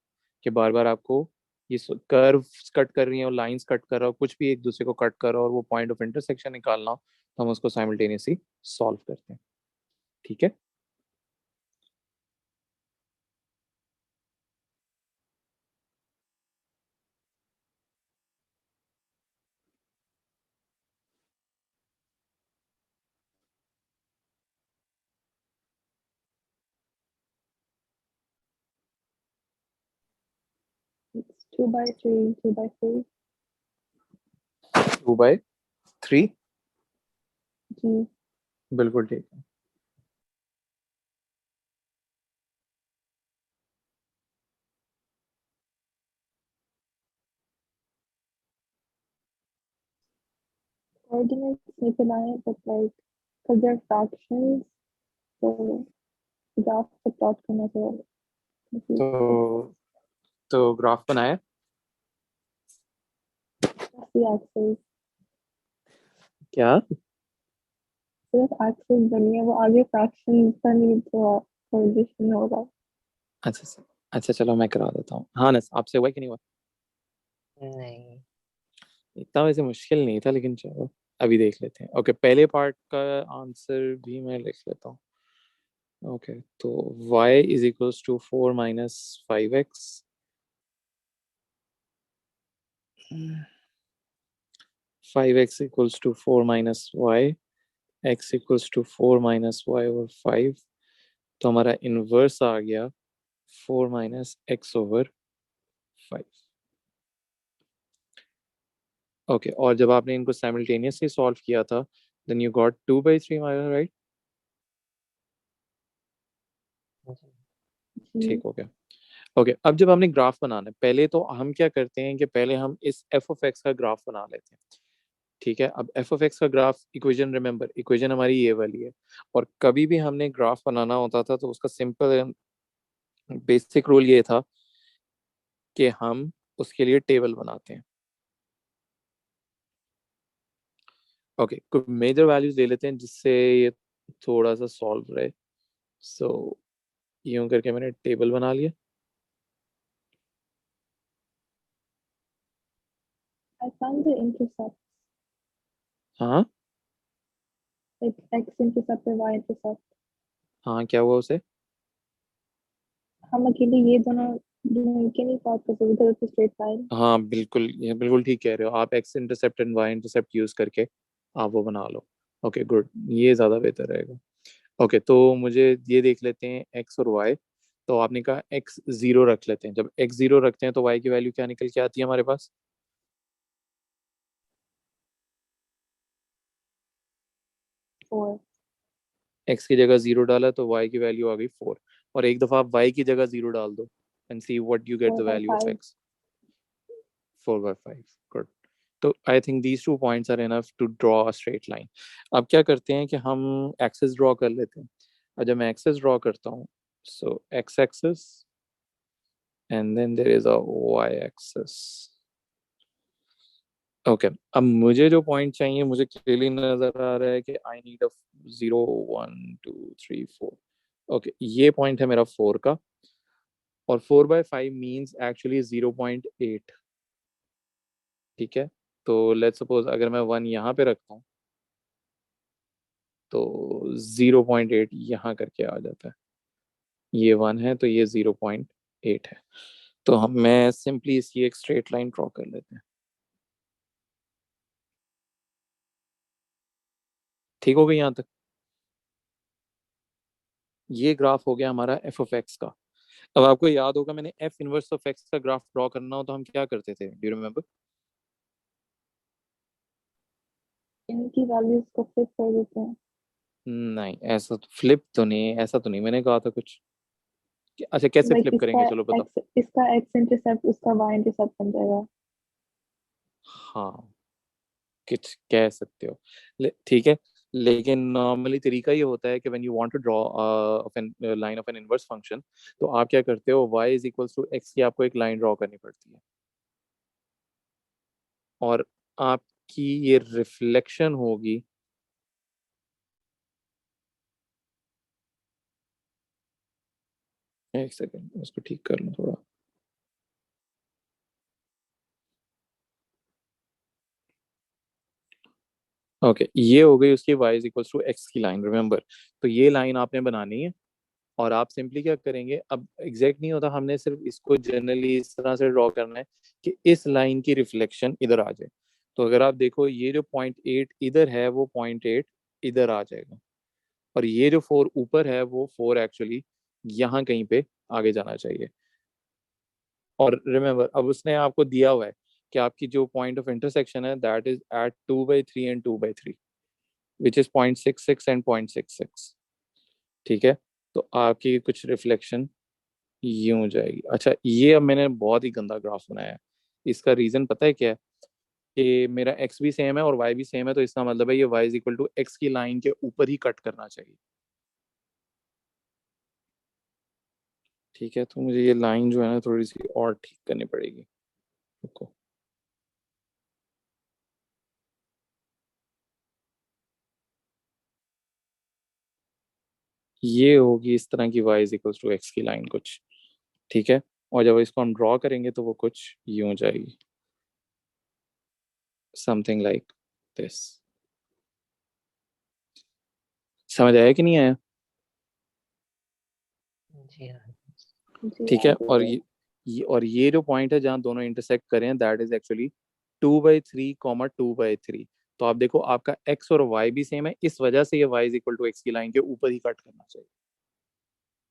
कि बार बार आपको ये कर्व्स कट कर रही हैं और लाइंस कट कर रहा हो, कुछ भी एक दूसरे को कट कर रहा हो और वो पॉइंट ऑफ इंटरसेक्शन निकालना हो, तो हम उसको साइमल्टेनियसली सॉल्व करते हैं। ठीक है? 2/3 2/3 2/3, जी। बिल्कुल ठीक है। कोऑर्डिनेट्स निकल आए, but like because they're fractions, so graph पे प्लॉट करना थोड़ा confusing है। तो ग्राफ बनाया? काफी एक्सेस, क्या? सिर्फ एक्सेस बनी है, वो आगे फ्रैक्शन का नहीं तो कोरिलेशन होगा। अच्छा अच्छा, चलो मैं करा देता हूँ। हाँ ना, आपसे हुआ कि नहीं हुआ? नहीं। इतना वैसे मुश्किल नहीं था, लेकिन चलो अभी देख लेते हैं। ओके, पहले पार्ट का आंसर भी मैं लिख लेता हूँ। ओके, तो y is equals to 4 minus 5x, 5x equals to 4 minus y, x equals to 4 minus y over 5। तो हमारा इनवर्स आ गया 4 माइनस x ओवर 5। ओके, और जब आपने इनको साइमल्टेनियसली सॉल्व किया था Then you got 2/3, am I right? ठीक हो गया। ओके, अब जब हमने ग्राफ बनाना है, पहले तो हम क्या करते हैं कि पहले हम इस एफ ऑफ एक्स का ग्राफ बना लेते हैं। ठीक है, अब एफ ऑफ एक्स का ग्राफ इक्वेशन, रिमेंबर इक्वेशन हमारी ये वाली है। और कभी भी हमने ग्राफ बनाना होता था तो उसका सिंपल बेसिक रूल ये था कि हम उसके लिए टेबल बनाते हैं। ओके, कुछ मेजर वैल्यूज ले लेते हैं जिससे ये थोड़ा सा सॉल्व रहे। सो यूं करके मैंने टेबल बना लिया। I found the intercept, हाँ like x-intercept और y-intercept. हाँ, क्या हुआ उसे? हम अकेले ये दोनों मिलके नहीं बात कर सकते, उधर तो स्ट्रेट लाइन. हाँ बिल्कुल, ये बिल्कुल ठीक कह रहे हो आप, X intercept and Y intercept use करके आप वो बना लो। ओके गुड, ये ज़्यादा बेहतर रहेगा। ओके, तो मुझे ये देख लेते हैं एक्स और वाई। तो आपने कहा एक्स जीरो रख लेते हैं, जब एक्स जीरो रखते हैं तो वाई की वैल्यू क्या निकल के आती है हमारे पास? 4. एक्स की जगह जीरो डाला तो वाई की वैल्यू आ गई 4। और एक दफ़ा आप वाई की जगह जीरो डाल दो and see what you get the value of 4/5. X. 4/5, good. तो I think these 2 points are enough to draw a straight line. अब क्या करते हैं कि हम एक्सेस ड्रॉ कर लेते हैं। और जब मैं एक्सेस ड्रॉ करता हूँ, so x axis and then there is a y axis. Okay, अब मुझे जो पॉइंट चाहिए, मुझे क्लियरली नजर आ रहा है कि आई नीड अ 0 1 2 3 4। ओके, ये पॉइंट है मेरा 4 का। और 4/5 मीन्स एक्चुअली 0.8। ठीक है, तो लेट्स सपोज अगर मैं 1 यहाँ पे रखता हूँ तो 0.8 यहाँ करके आ जाता है। ये 1 है तो ये 0.8 है। तो हम मैं सिंपली इसकी एक स्ट्रेट लाइन ड्रॉ कर लेते हैं। ठीक हो गई यहाँ तक? ये ग्राफ हो गया हमारा एफ ऑफ एक्स का। अब आपको याद होगा, मैंने एफ इनवर्स ऑफ एक्स का ग्राफ ड्रॉ करना हो तो हम क्या करते थे, डू यू रिमेम्बर? इनकी वैल्यूज को फ्लिप कर देते हैं. नहीं, ऐसा तो फ्लिप तो नहीं, ऐसा तो नहीं मैंने कहा था कुछ। अच्छा, कैसे लाइक फ्लिप करेंगे, चलो बताओ। इसका x इंटरसेप्ट उसका y इंटरसेप्ट बन जाएगा. हाँ, कुछ कह सकते हो। ठीक है, लेकिन नॉर्मली तरीका ये होता है कि when you want to draw line of an inverse function, तो आप क्या करते हो, y is equals to X की आपको एक लाइन ड्रॉ करनी पड़ती है। और आपकी ये रिफ्लेक्शन होगी, एक सेकेंड इसको ठीक कर लूँ थोड़ा। ओके, ये हो गई उसकी y is equals to X की लाइन, रिमेंबर। तो ये लाइन आपने बनानी है। और आप सिंपली क्या करेंगे, अब एग्जैक्ट नहीं होता, हमने सिर्फ इसको जनरली इस तरह से ड्रॉ करना है कि इस लाइन की रिफ्लेक्शन इधर आ जाए। तो अगर आप देखो, ये जो 0.8 इधर है वो 0.8 इधर आ जाएगा। और ये जो 4 ऊपर है वो 4 एक्चुअली यहाँ कहीं पे आगे जाना चाहिए। और रिमेंबर, अब उसने आपको दिया हुआ है कि आपकी जो पॉइंट ऑफ इंटरसेक्शन है that is at 2/3 and 2/3, which is 0.66 and 0.66। ठीक है, तो आपकी कुछ रिफ्लेक्शन यूं हो जाएगी। अच्छा, ये अब मैंने बहुत ही गंदा ग्राफ बनाया है। इसका रीजन पता है क्या है? कि मेरा एक्स भी सेम है और वाई भी सेम है, तो इसका मतलब है ये Y is equal to X की लाइन के ऊपर ही कट करना चाहिए। ठीक है, तो मुझे ये लाइन जो है ना थोड़ी सी और ठीक करनी पड़ेगी। रुको। ये होगी इस तरह की Y is equal to X की लाइन कुछ। ठीक है, और जब इसको हम ड्रॉ करेंगे तो वो कुछ यूं हो जाएगी, समथिंग लाइक दिस। समझ आया कि नहीं आया? जी हाँ। जी ठीक है, आगे और है. ये जो पॉइंट है जहाँ दोनों इंटरसेक्ट करें दैट इज एक्चुअली 2/3, 2/3। तो आप देखो, आपका एक्स और वाई भी सेम है, इस वजह से ये Y is equal to X की लाइन के ऊपर ही कट करना चाहिए।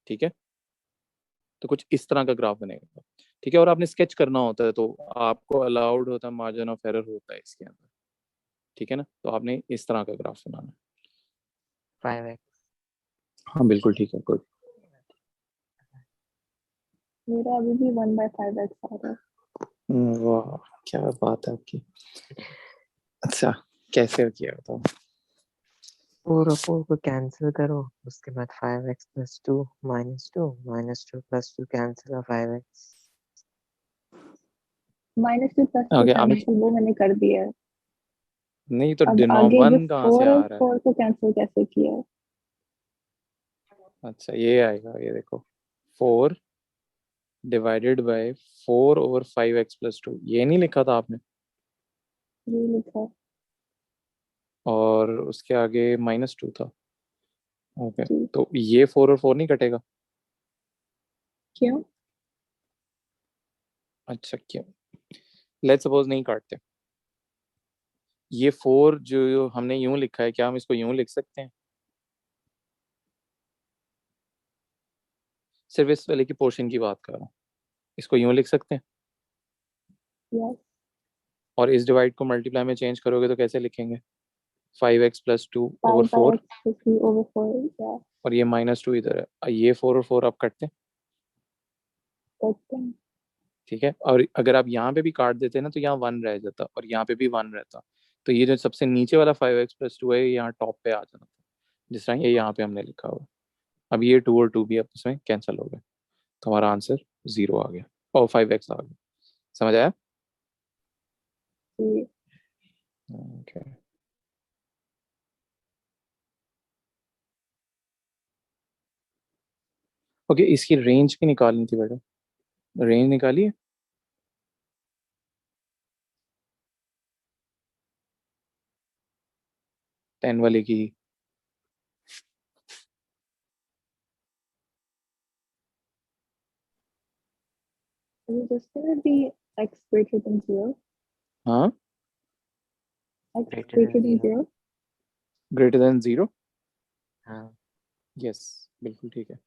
ठीक है, तो कुछ इस तरह का ग्राफ बनेगा। ठीक है, और आपने स्केच करना होता है तो आपको अलाउड होता है, मार्जिन ऑफ एरर होता है इसके अंदर। ठीक है ना? तो आपने इस तरह का ग्राफ बनाना है। 5x। हाँ बिल्कुल ठीक है, गुड। मेरा अभी भी 1/5x आ रहा है। वाह, क्या बात है आपकी। अच्छा, कैसे हो किया बताओ? 4 और 4 को कैंसिल करो, उसके बाद 5x plus 2 minus 2 minus 2 plus 2 cancel और 5x। -2 + 2 ओके, आपने कैंसिल वो मैंने कर दिया है। नहीं तो अब आगे ये वन कहाँ से 4 आ और रहा है? 4 को कैंसिल कैसे किया है? अच्छा, ये आएगा, ये देखो, 4 डिवाइडेड बाय 4/5x+2, ये नहीं लिखा था आपने? ये लिखा है। और उसके आगे -2 था। ओके, जी। तो ये 4 और 4 नहीं कटेगा? क्यों? अच्छा, क्यों? लेट्स सपोज नहीं काटते, ये 4 जो हमने यूं लिखा है, क्या हम इसको यूं लिख सकते हैं? सिर्फ इस वाले की पोर्शन की बात कर रहा हूँ, इसको यूं लिख सकते हैं? यस। और इस डिवाइड को मल्टीप्लाई में चेंज करोगे तो कैसे लिखेंगे? 5x+2/4। 5/x = 3/4 या और ये -2 इधर है, ये 4 और 4 आप कटते हैं। करते हैं। ठीक है, और अगर आप यहाँ पे भी काट देते ना तो यहाँ 1 रह जाता और यहाँ पे भी 1 रहता। तो ये जो सबसे नीचे वाला 5x+2 है, ये यहाँ टॉप पे आ जाता, जिस तरह ये यहाँ पे हमने लिखा हुआ। अब ये 2 और 2 भी अब इसमें कैंसिल हो गए, तो हमारा आंसर 0 आ गया और 5x आ गया। समझ आया? जी। ओके। ओके, इसकी रेंज भी निकालनी थी बेटा, रेंज निकालिए। 10 वाले की। Is this gonna be x greater than 0? हाँ, X greater greater than than 0। 0? Greater than 0। हाँ। यस, बिल्कुल ठीक है।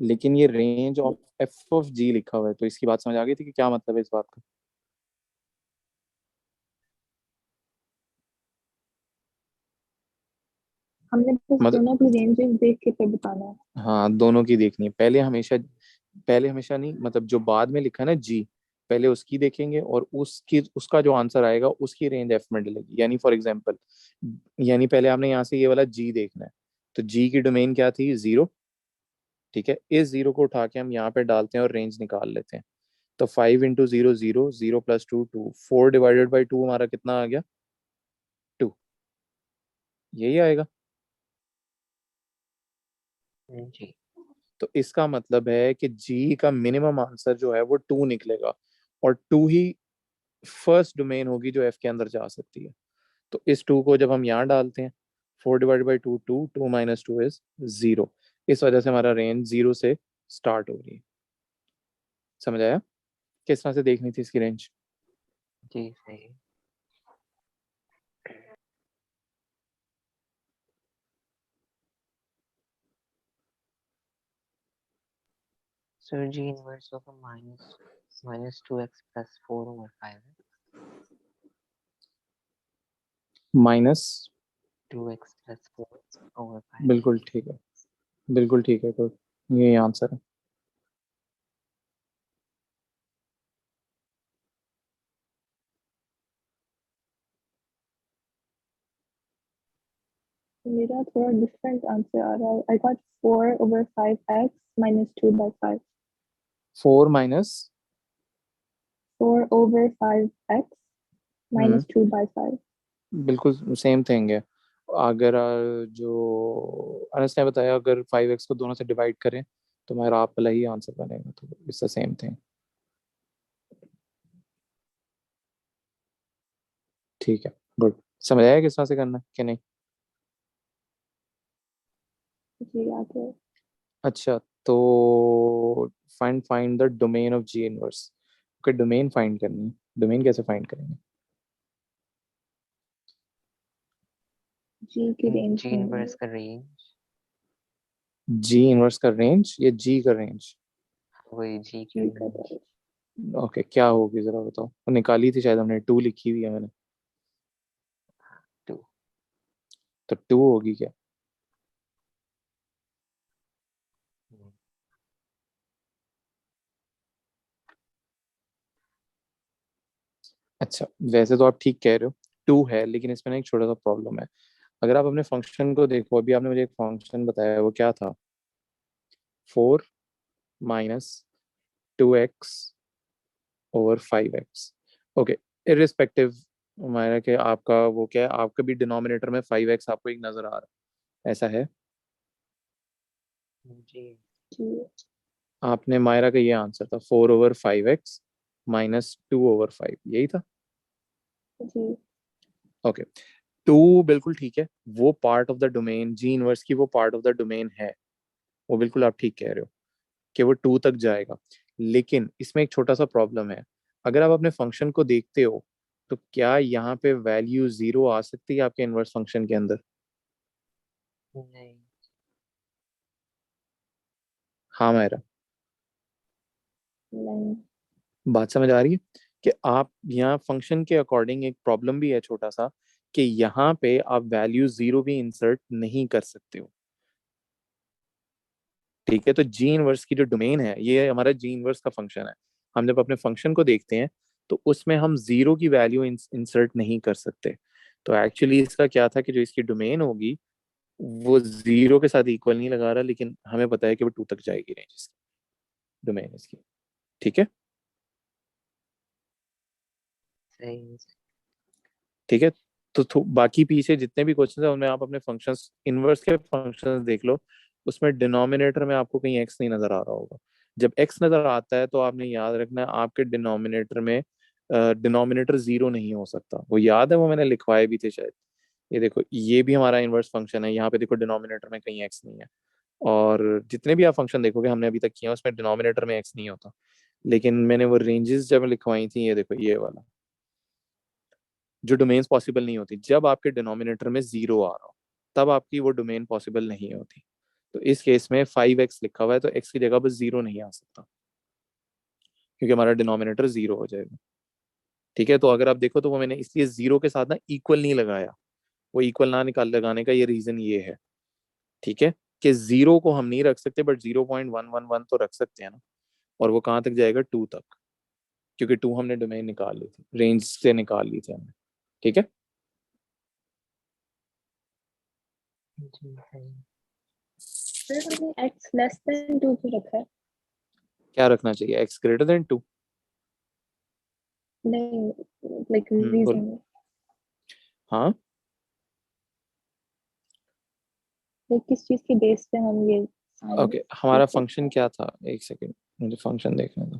लेकिन ये रेंज ऑफ f(g) लिखा हुआ है, तो इसकी बात समझ आ गई थी कि क्या मतलब है इस बात का? हमने बस मतलब, दोनों की रेंजेस देख के फिर बताना है। हाँ दोनों की देखनी है पहले हमेशा नहीं, मतलब जो बाद में लिखा है ना जी, पहले उसकी देखेंगे और उसकी उसका जो आंसर आएगा उसकी रेंज एफ में डलेगी। यानी फॉर एग्जांपल, यानी पहले आपने यहाँ से ये वाला जी देखना है, तो जी की डोमेन क्या थी? 0। ठीक है, इस 0 को उठा के हम यहाँ पे डालते हैं और रेंज निकाल लेते हैं। तो 5 × 0 0, 0 + 2 2, 4/2 हमारा कितना आ गया? 2। यही आएगा। जी। तो इसका मतलब है कि जी का मिनिमम आंसर जो है वो 2 निकलेगा, और 2 ही फर्स्ट डोमेन होगी जो एफ के अंदर जा सकती है। तो इस 2 को जब हम यहाँ डालते हैं, 4/2 2, 2 - 2 इज 0। इस वजह से हमारा रेंज 0 से स्टार्ट हो रही है। समझ आया किस तरह से देखनी थी इसकी रेंज? जी सही। सर जी इनवर्स होगा -2x + 4/5x। Minus, 2x + 4/5x। बिल्कुल ठीक है, बिल्कुल ठीक है, तो यही आंसर है। मेरा थोड़ा डिफरेंट आंसर आ रहा है। I got 4/5x -2/5. 4 minus, 4/5x -2/5. बिल्कुल सेम थिंग है। अगर जो अनस ने बताया, अगर 5x को दोनों से डिवाइड करें तो मेरा आप वाला ही आंसर बनेगा, तो इट्स द सेम थिंग। ठीक है, गुड। समझ आया किस तरह से करना है कि नहीं? जी आगे। अच्छा, तो find the domain of ji inverse. Okay, domain find करनी है। डोमेन कैसे फाइंड करेंगे? जी की रेंज जी ढूंढेंगे। इनवर्स का रेंज। जी इनवर्स का रेंज या जी का रेंज? वही जी का जी का रेंज। रेंज। ओके, क्या होगी जरा बताओ। वो निकाली थी शायद हमने, 2 लिखी हुई है मैंने। तो 2 होगी क्या? अच्छा, वैसे तो आप ठीक कह रहे हो, 2 है, लेकिन इसमें ना एक छोटा सा प्रॉब्लम है। अगर आप अपने फंक्शन को देखो, अभी आपने मुझे एक फंक्शन बताया, वो क्या था? 4 - 2x/5x। ओके, इररिस्पेक्टिव हमारा कि आपका वो क्या है, आपका भी डिनोमिनेटर में 5x आपको एक नजर आ रहा है, ऐसा है? जी जी आपने मायरा का ये आंसर था 4/5x - 2/5, यही था? जी ओके, 2 बिल्कुल ठीक है, वो part of the domain, ji inverse की वो पार्ट ऑफ द डोमेन है, वो बिल्कुल आप ठीक कह रहे हो कि वो 2 तक जाएगा। लेकिन इसमें एक छोटा सा प्रॉब्लम है। अगर आप अपने फंक्शन को देखते हो, तो क्या यहाँ पे वैल्यू 0 आ सकती है आपके इनवर्स फंक्शन के अंदर? नहीं। हाँ मायरा, नहीं। बात समझ आ रही है कि आप यहाँ फंक्शन के अकॉर्डिंग एक प्रॉब्लम भी है छोटा सा, कि यहाँ पे आप वैल्यू 0 भी इंसर्ट नहीं कर सकते हो। ठीक है, तो जी इनवर्स की जो डोमेन है, ये हमारा जी इनवर्स का फंक्शन है। हम जब अपने फंक्शन को देखते हैं, तो उसमें हम 0 की वैल्यू इंसर्ट नहीं कर सकते। तो एक्चुअली इसका क्या था कि जो इसकी डोमेन होगी, वो 0 के साथ इक्वल नहीं लगा रहा, लेकिन हमें पता है कि वो 2 तक जाएगी रेंज इसकी, डोमेन इसकी। ठीक है। सही। ठीक है, तो बाकी पीछे जितने भी क्वेश्चन है, उनमें आप अपने फंक्शंस, इनवर्स के फंक्शंस देख लो, उसमें डिनोमिनेटर में आपको कहीं एक्स नहीं नजर आ रहा होगा। जब एक्स नजर आता है, तो आपने याद रखना है आपके डिनोमिनेटर में डिनोमिनेटर 0 नहीं हो सकता। वो याद है, वो मैंने लिखवाए भी थे शायद। ये देखो, ये भी हमारा इनवर्स फंक्शन है, यहाँ पे देखो डिनोमिनेटर में कहीं एक्स नहीं है। और जितने भी आप फंक्शन देखोगे हमने अभी तक किया, उसमें डिनोमिनेटर में एक्स नहीं होता। लेकिन मैंने वो रेंजेस जब लिखवाई थी, ये देखो ये वाला, जो डोमेन्स पॉसिबल नहीं होती, जब आपके डिनोमिनेटर में 0 आ रहा हो, तब आपकी वो डोमेन पॉसिबल नहीं होती। तो इस केस में 5x लिखा हुआ है, तो x की जगह पर 0 नहीं आ सकता, क्योंकि हमारा डिनोमिनेटर 0 हो जाएगा। ठीक है, तो अगर आप देखो, तो वो मैंने इसलिए 0 के साथ ना इक्वल नहीं लगाया। वो इक्वल ना निकाल लगाने का ये रीजन ये है। ठीक है, कि 0 को हम नहीं रख सकते, बट 0.111 तो रख सकते हैं ना। और वो कहाँ तक जाएगा? 2 तक, क्योंकि 2 हमने डोमेन निकाल ली थी, रेंज से निकाल ली थी हमने। ठीक है। जी सही। फिर हमने x लेस देन 2 क्यों रखा है? क्या रखना चाहिए? x greater than 2। नहीं, लाइक बोलो। रीजन, हाँ, लाइक किस चीज के बेस पे हम ये साइन ओके, हमारा लेते फंक्शन हैं? क्या था? एक सेकेंड, मुझे फंक्शन देखने दो,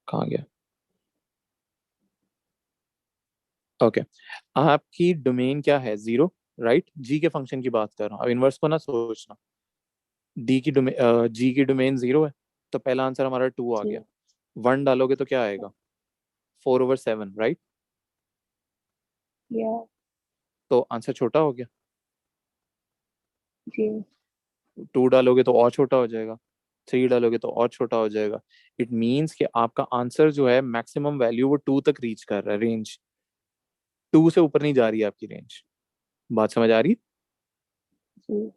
कहाँ गया? ओके, आपकी डोमेन क्या है? 0, राइट? जी के फंक्शन की बात कर रहा हूँ, अब इनवर्स को ना सोचना। डी की डोमेन, जी की डोमेन 0 है, तो पहला आंसर हमारा 2 आ गया। जी 1 डालोगे तो क्या आएगा? 4/7, राइट? या तो आंसर छोटा हो गया। जी 2 डालोगे तो और छोटा हो जाएगा, 3 डालोगे तो और छोटा हो जाएगा। इट मीन्स कि आपका आंसर जो है, मैक्सिमम वैल्यू वो 2 तक रीच कर रहा है, रेंज 2 से ऊपर नहीं जा रही है आपकी रेंज। बात समझ आ रही है? जी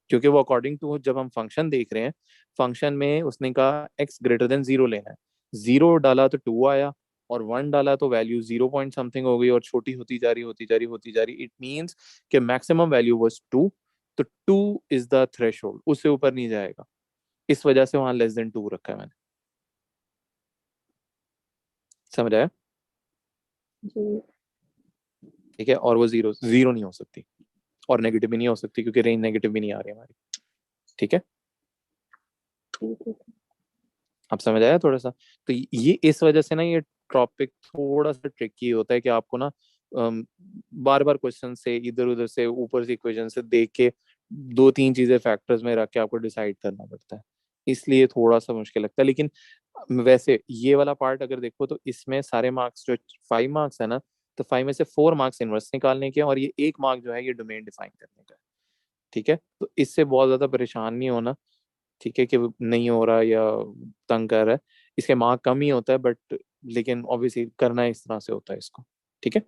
क्योंकि वो अकॉर्डिंग टू, जब हम फंक्शन देख रहे हैं, फंक्शन में उसने कहा x greater than 0 लेना है। 0 डाला तो 2 आया, और 1 डाला तो वैल्यू 0 पॉइंट समथिंग हो गई, और छोटी होती जा रही, होती जा रही, होती जा रही। इट मीन्स कि मैक्सिमम वैल्यू वाज 2। तो 2 इज द थ्रेशोल्ड, उससे ऊपर नहीं जाएगा। इस वजह से वहां <2 रखा है मैंने। समझ आया? जी ठीक है, और वो जीरो जीरो नहीं हो सकती, और नेगेटिव भी नहीं हो सकती, क्योंकि रेंज नेगेटिव भी नहीं आ रही हमारी। ठीक है, ठीक है। आप समझ आया थोड़ा सा? तो ये इस वजह से ना, ये टॉपिक थोड़ा सा ट्रिकी होता है, कि आपको ना बार बार क्वेश्चन से इधर उधर से, ऊपर से इक्वेशन से देख के, 2-3 चीजें फैक्टर्स में रख के आपको डिसाइड करना पड़ता है। इसलिए थोड़ा सा मुश्किल लगता है। लेकिन वैसे ये वाला पार्ट अगर देखो, तो इसमें सारे मार्क्स जो 5 मार्क्स है ना, तो 5 में से 4 मार्क्स इनवर्स निकालने के हैं, और ये 1 मार्क जो है, ये डोमेन डिफाइन करने का है। ठीक है, तो इससे बहुत ज्यादा परेशान नहीं होना। ठीक है, कि वो नहीं हो रहा या तंग कर रहा है, इसके मार्क कम ही होता है, बट लेकिन ऑब्वियसली करना इस तरह से होता है इसको। ठीक है।